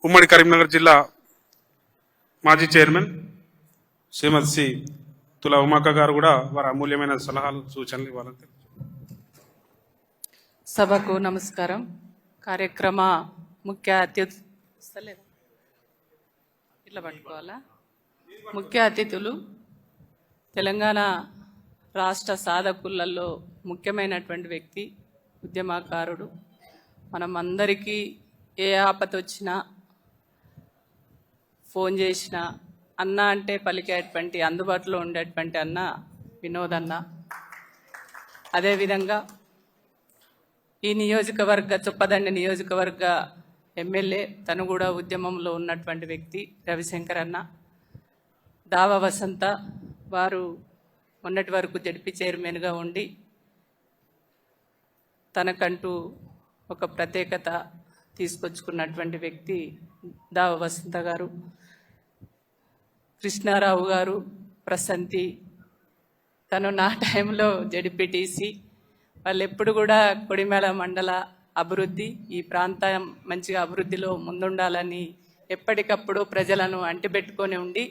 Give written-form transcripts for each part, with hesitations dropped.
ఉమ్మడి కరీంనగర్ జిల్లా మాజీ చైర్మన్ శ్రీమతి సి తుల ఉమాక గారు కూడా వారి అమూల్యమైన సలహాలు సూచనలు ఇవ్వాలని. సభకు నమస్కారం. కార్యక్రమ ముఖ్య అతిథి ఇట్లా పట్టుకోవాలా ముఖ్య అతిథులు తెలంగాణ రాష్ట్ర సాధకులలో ముఖ్యమైనటువంటి వ్యక్తి, ఉద్యమకారుడు. మనం అందరికీ ఏ ఆపద వచ్చినా ఫోన్ చేసినా అన్న అంటే పలికేటువంటి అందుబాటులో ఉండేటువంటి అన్న వినోద్ అన్న. అదేవిధంగా ఈ నియోజకవర్గ చొప్పదండి నియోజకవర్గ ఎమ్మెల్యే, తను కూడా ఉద్యమంలో ఉన్నటువంటి వ్యక్తి రవిశంకర్ అన్న. దావ వసంత వారు మొన్నటి వరకు జడ్పీ చైర్మన్గా ఉండి తనకంటూ ఒక ప్రత్యేకత తీసుకొచ్చుకున్నటువంటి వ్యక్తి దావ వసంత గారు. కృష్ణారావు గారు ప్రసంతి, తను నా టైంలో జడ్పీటీసీ. వాళ్ళు ఎప్పుడు కూడా కొడిమేళ మండల అభివృద్ధి, ఈ ప్రాంతం మంచిగా అభివృద్ధిలో ముందుండాలని ఎప్పటికప్పుడు ప్రజలను అంటిపెట్టుకొని ఉండి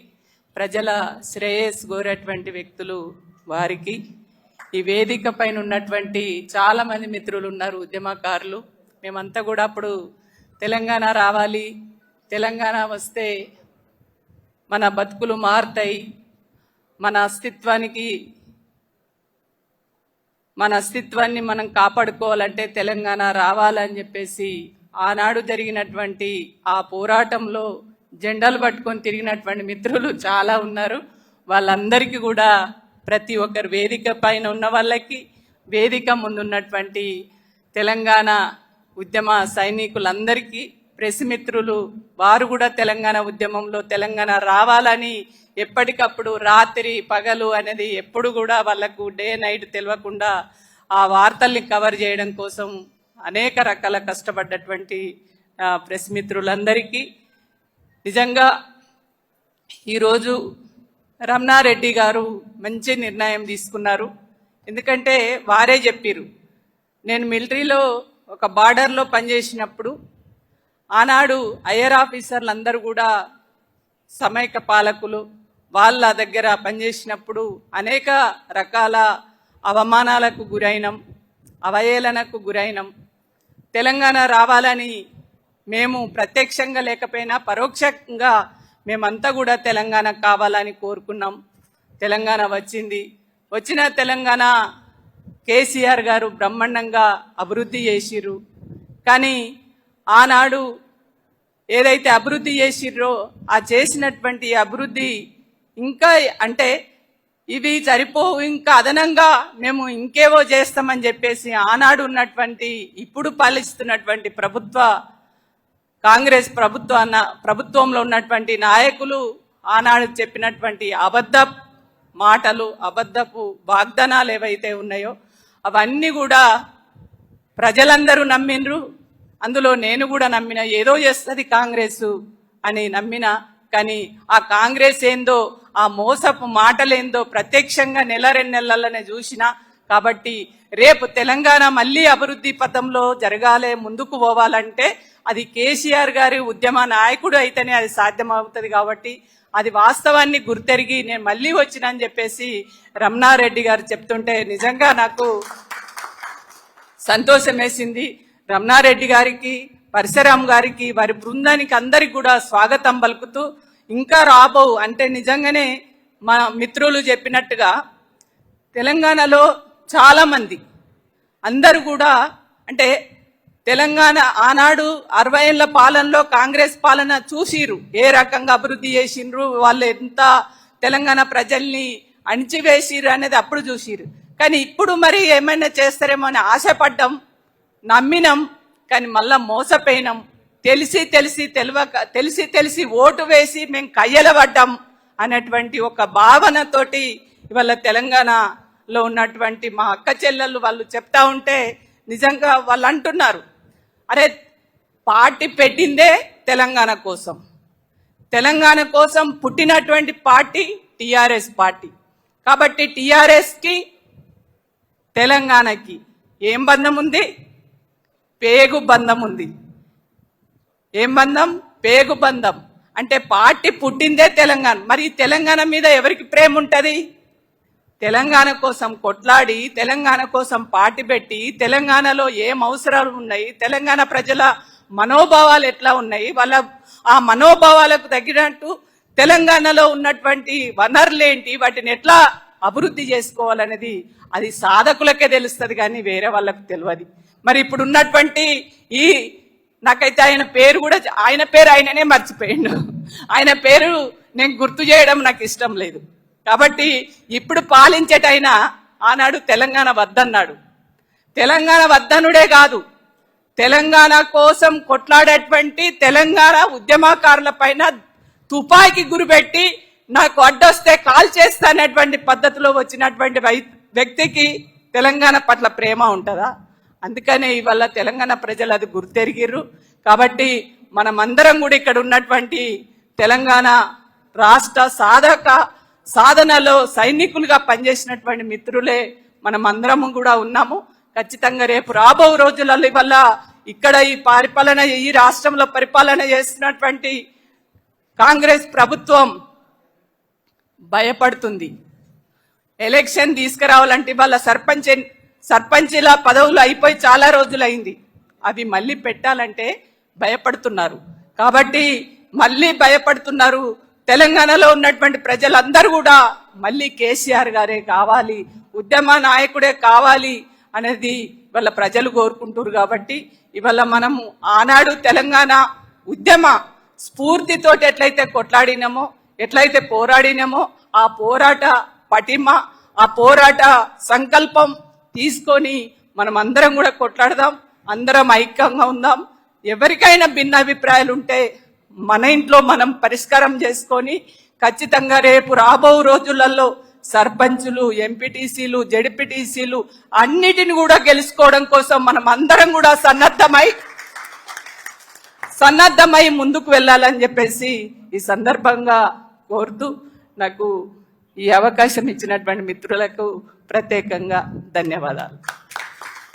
ప్రజల శ్రేయస్సు కోరేటువంటి వ్యక్తులు వారికి. ఈ వేదిక పైన ఉన్నటువంటి చాలామంది మిత్రులు ఉన్నారు, ఉద్యమకారులు. మేమంతా కూడా అప్పుడు తెలంగాణ రావాలి, తెలంగాణ వస్తే మన బతుకులు మారుతాయి, మన అస్తిత్వాన్ని మనం కాపాడుకోవాలంటే తెలంగాణ రావాలని చెప్పేసి ఆనాడు జరిగినటువంటి ఆ పోరాటంలో జెండాలు పట్టుకొని తిరిగినటువంటి మిత్రులు చాలా ఉన్నారు. వాళ్ళందరికీ కూడా ప్రతి ఒక్కరు వేదిక పైన ఉన్న వాళ్ళకి, వేదిక ముందున్నటువంటి తెలంగాణ ఉద్యమ సైనికులందరికీ, ప్రెస్ మిత్రులు, వారు కూడా తెలంగాణ ఉద్యమంలో తెలంగాణ రావాలని ఎప్పటికప్పుడు రాత్రి పగలు అనేది ఎప్పుడు కూడా వాళ్ళకు డే నైట్ తెలియకుండా ఆ వార్తల్ని కవర్ చేయడం కోసం అనేక రకాల కష్టపడ్డటువంటి ప్రెస్ మిత్రులందరికీ నిజంగా ఈరోజు రమణారెడ్డి గారు మంచి నిర్ణయం తీసుకున్నారు. ఎందుకంటే వారే చెప్పారు, నేను మిలిటరీలో ఒక బార్డర్లో పనిచేసినప్పుడు ఆనాడు ఐఆర్ ఆఫీసర్లు అందరూ కూడా సమైక పాలకులు, వాళ్ళ దగ్గర పనిచేసినప్పుడు అనేక రకాల అవమానాలకు గురైనం, అవహేళనకు గురైనం. తెలంగాణ రావాలని మేము ప్రత్యక్షంగా లేకపోయినా పరోక్షంగా మేమంతా కూడా తెలంగాణ కావాలని కోరుకున్నాం. తెలంగాణ వచ్చింది. వచ్చిన తెలంగాణ కేసీఆర్ గారు బ్రహ్మాండంగా అభివృద్ధి చేసిర్రు. కానీ ఆనాడు ఏదైతే అభివృద్ధి చేసిర్రో ఆ చేసినటువంటి అభివృద్ధి ఇంకా అంటే ఇవి సరిపోవు, ఇంకా అదనంగా మేము ఇంకేవో చేస్తామని చెప్పేసి ఆనాడు ఉన్నటువంటి ఇప్పుడు పాలిస్తున్నటువంటి కాంగ్రెస్ ప్రభుత్వంలో ఉన్నటువంటి నాయకులు ఆనాడు చెప్పినటువంటి అబద్ధ మాటలు, అబద్ధపు వాగ్దానాలు ఏవైతే ఉన్నాయో అవన్నీ కూడా ప్రజలందరూ నమ్మిండ్రు. అందులో నేను కూడా నమ్మిన, ఏదో చేస్తుంది కాంగ్రెస్ అని నమ్మిన. కానీ ఆ కాంగ్రెస్ ఏందో, ఆ మోసపు మాటలేందో ప్రత్యక్షంగా నెల 2 నెలలనే చూసిన. కాబట్టి రేపు తెలంగాణ మళ్ళీ అభివృద్ధి పథంలో జరగాలి, ముందుకు పోవాలంటే అది కేసీఆర్ గారి ఉద్యమ నాయకుడు అయితేనే అది సాధ్యమవుతుంది. కాబట్టి అది వాస్తవాన్ని గుర్తెరిగి నేను మళ్ళీ వచ్చినని చెప్పేసి రమణారెడ్డి గారు చెప్తుంటే నిజంగా నాకు సంతోషం వేసింది. రమణారెడ్డి గారికి, పరశురామ్ గారికి, వారి బృందానికి అందరికి కూడా స్వాగతం పలుకుతూ, ఇంకా రాబో అంటే నిజంగానే మా మిత్రులు చెప్పినట్టుగా తెలంగాణలో చాలామంది అందరూ కూడా అంటే తెలంగాణ ఆనాడు 60 ఏళ్ల పాలనలో కాంగ్రెస్ పాలన చూసిరు, ఏ రకంగా అభివృద్ధి చేసిండ్రు, వాళ్ళు ఎంత తెలంగాణ ప్రజల్ని అణిచివేసిరు అనేది అప్పుడు చూసిరు. కానీ ఇప్పుడు మరి ఏమైనా చేస్తారేమో అని ఆశపడ్డాం, నమ్మినాం. కానీ మళ్ళా మోసపోయినాం. తెలిసి ఓటు వేసి మేము కయ్యలబడ్డాం అనేటువంటి ఒక భావనతోటి ఇవాళ తెలంగాణలో ఉన్నటువంటి మా అక్క చెల్లెళ్ళు వాళ్ళు చెప్తా ఉంటే నిజంగా వాళ్ళు అంటున్నారు, అరే పార్టీ పెట్టిందే తెలంగాణ కోసం, తెలంగాణ కోసం పుట్టినటువంటి పార్టీ టీఆర్ఎస్ పార్టీ. కాబట్టి టీఆర్ఎస్కి తెలంగాణకి ఏం బంధం ఉంది? పేగు బంధం ఉంది. ఏం బంధం? పేగుబంధం. అంటే పార్టీ పుట్టిందే తెలంగాణ. మరి ఈ తెలంగాణ మీద ఎవరికి ప్రేమ ఉంటది? తెలంగాణ కోసం కొట్లాడి, తెలంగాణ కోసం పార్టీ పెట్టి, తెలంగాణలో ఏం అవసరాలు ఉన్నాయి, తెలంగాణ ప్రజల మనోభావాలు ఎట్లా ఉన్నాయి, వాళ్ళ ఆ మనోభావాలకు తగినట్టు తెలంగాణలో ఉన్నటువంటి వనరులేంటి, వాటిని ఎట్లా అభివృద్ధి చేసుకోవాలనేది అది సాధకులకే తెలుస్తుంది, కానీ వేరే వాళ్ళకు తెలియదు. మరి ఇప్పుడు ఉన్నటువంటి ఈ నాకైతే ఆయన పేరు ఆయననే మర్చిపోయిండు. ఆయన పేరు నేను గుర్తు చేయడం నాకు ఇష్టం లేదు. కాబట్టి ఇప్పుడు పాలించేటైనా ఆనాడు తెలంగాణ వద్దన్నాడు. తెలంగాణ వద్దనుడే కాదు, తెలంగాణ కోసం కొట్లాడేటువంటి తెలంగాణ ఉద్యమకారుల పైన తుపాకీ గురిపెట్టి నాకు అడ్డొస్తే కాల్ చేస్తానటువంటి పద్ధతిలో వచ్చినటువంటి వ్యక్తికి తెలంగాణ పట్ల ప్రేమ ఉంటుందా? అందుకనే ఇవాళ తెలంగాణ ప్రజలు అది గుర్తెరిగిర్రు. కాబట్టి మనమందరం కూడా ఇక్కడ ఉన్నటువంటి తెలంగాణ రాష్ట్ర సాధనలో సైనికులుగా పనిచేసినటువంటి మిత్రులే మనమందరం కూడా ఉన్నాము. ఖచ్చితంగా రేపు రాబో రోజులలో ఇవాళ ఇక్కడ ఈ రాష్ట్రంలో పరిపాలన చేస్తున్నటువంటి కాంగ్రెస్ ప్రభుత్వం భయపడుతుంది. ఎలక్షన్ తీసుకురావాలంటే వాళ్ళ సర్పంచ్ల పదవులు అయిపోయి చాలా రోజులైంది. అవి మళ్ళీ పెట్టాలంటే భయపడుతున్నారు. కాబట్టి మళ్ళీ భయపడుతున్నారు. తెలంగాణలో ఉన్నటువంటి ప్రజలందరూ కూడా మళ్ళీ కేసీఆర్ గారే కావాలి, ఉద్యమ నాయకుడే కావాలి అనేది వాళ్ళ ప్రజలు కోరుకుంటారు. కాబట్టి ఇవాళ మనము ఆనాడు తెలంగాణ ఉద్యమ స్ఫూర్తితోటి ఎట్లయితే కొట్లాడినామో, ఎట్లయితే పోరాడినామో, ఆ పోరాట పటిమ, ఆ పోరాట సంకల్పం తీసుకొని మనం అందరం కూడా కొట్లాడదాం, అందరం ఐక్యంగా ఉందాం. ఎవరికైనా భిన్న అభిప్రాయాలు ఉంటే మన ఇంట్లో మనం పరిష్కారం చేసుకొని ఖచ్చితంగా రేపు రాబో రోజులలో సర్పంచులు, ఎంపీటీసీలు, జెడ్పీటీసీలు అన్నిటిని కూడా గెలుచుకోవడం కోసం మనం అందరం కూడా సన్నద్ధమై ముందుకు వెళ్ళాలని చెప్పేసి ఈ సందర్భంగా కోరుతూ నాకు ఈ అవకాశం ఇచ్చినటువంటి మిత్రులకు ప్రత్యేకంగా ధన్యవాదాలు.